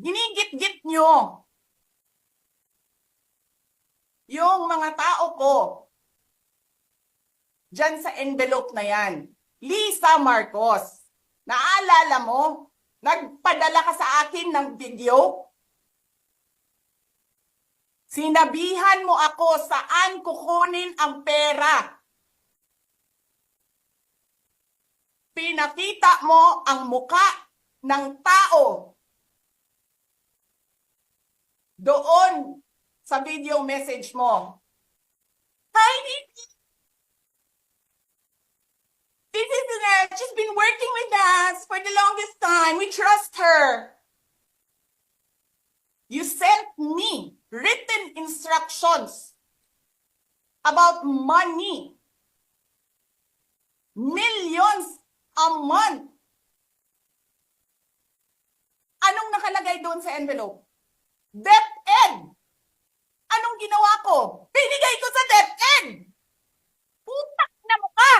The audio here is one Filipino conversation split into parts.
ginigit-git nyo yung mga tao ko dyan sa envelope na yan. Lisa Marcos, naalala mo? Nagpadala ka sa akin ng video? Sinabihan mo ako saan kukunin ang pera. Pinakita mo ang muka ng tao doon sa video message mo. Hi, she's been working with us for the longest time. We trust her. You sent me written instructions about money. Millions a month. Anong nakalagay doon sa envelope? DepEd. Anong ginawa ko? Binigay ko sa DepEd. Putak na mukha.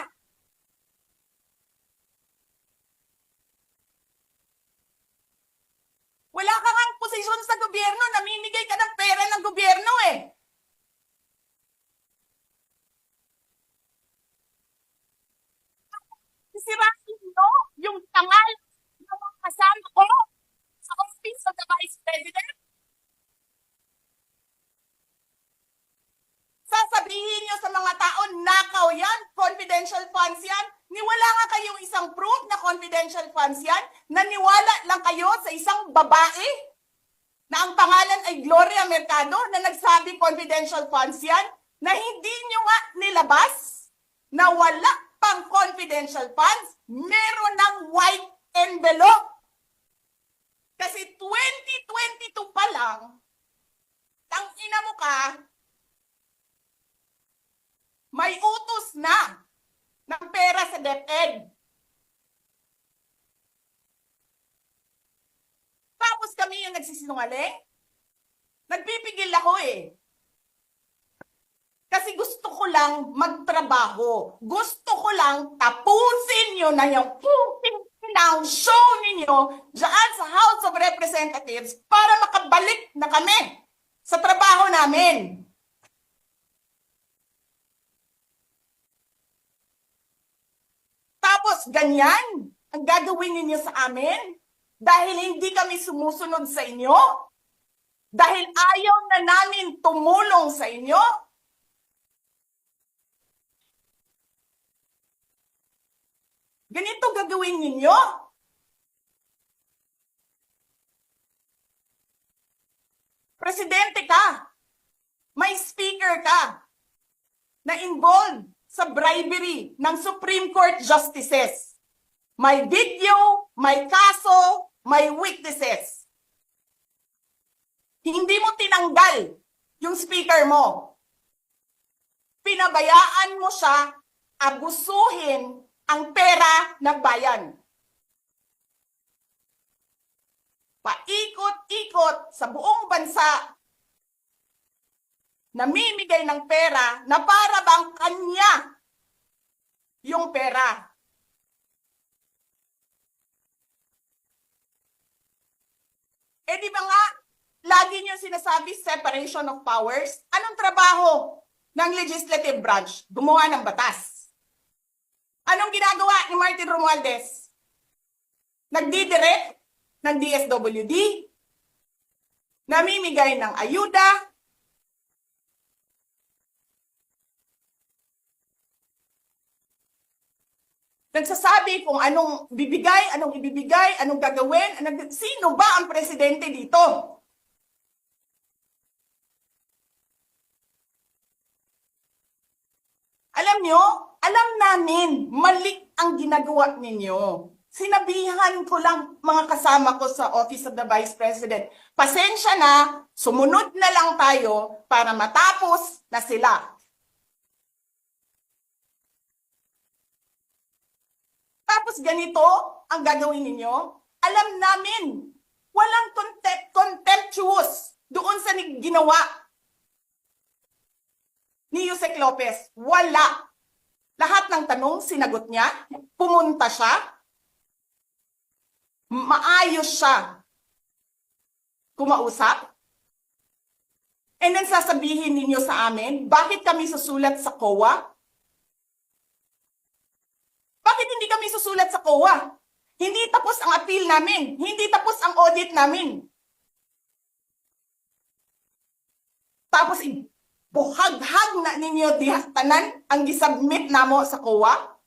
Wala ka ngang posisyon sa gobyerno, namimigay ka ng pera ng gobyerno eh. Sisirain mo yung tangal ng mga kasama ko sa Office of the Vice President. Sasabihin nyo sa mga tao, nakaw yan, confidential funds yan. Niwala nga kayong isang proof na confidential funds yan. Naniwala lang kayo sa isang babae na ang pangalan ay Gloria Mercado na nagsabi confidential funds yan, na hindi nyo nga nilabas na wala pang confidential funds, meron ng white envelope. Kasi 2022 pa lang, tang ina mo ka, may utos na ng pera sa DepEd. Tapos kami yung nagsisinungaling? Nagpipigil ako eh. Kasi gusto ko lang magtrabaho. Gusto ko lang tapusin nyo na yung show ninyo dyan sa House of Representatives para makabalik na kami sa trabaho namin. Tapos ganyan ang gagawin ninyo sa amin dahil hindi kami sumusunod sa inyo? Dahil ayaw na namin tumulong sa inyo? Ganito gagawin ninyo? Presidente ka, may speaker ka na involved sa bribery ng Supreme Court justices. May video, may kaso, may witnesses. Hindi mo tinanggal yung speaker mo. Pinabayaan mo siya abusuhin ang pera ng bayan. Paikot-ikot sa buong bansa, namimigay ng pera na para bang kanya yung pera. Eh di ba nga, lagi niyo sinasabi separation of powers? Anong trabaho ng legislative branch? Gumawa ng batas. Anong ginagawa ni Martin Romualdez? Nagdidirect ng DSWD, namimigay ng ayuda, nagsasabi kung anong bibigay, anong ibibigay, anong gagawin, sino ba ang presidente dito? Alam nyo, alam namin, mali ang ginagawa ninyo. Sinabihan ko lang mga kasama ko sa Office of the Vice President, pasensya na, sumunod na lang tayo para matapos na sila. Tapos ganito ang gagawin ninyo? Alam namin, walang contemptuous doon sa ginawa ni Yusek Lopez. Wala. Lahat ng tanong, sinagot niya. Pumunta siya. Maayos siya. kumausap? And then sasabihin ninyo sa amin, bakit kami susulat sa COA? Bakit hindi kami susulat sa COA? Hindi tapos ang appeal namin. Hindi tapos ang audit namin. Tapos buhag-hag na ninyo tanan ang gisubmit namo sa COA?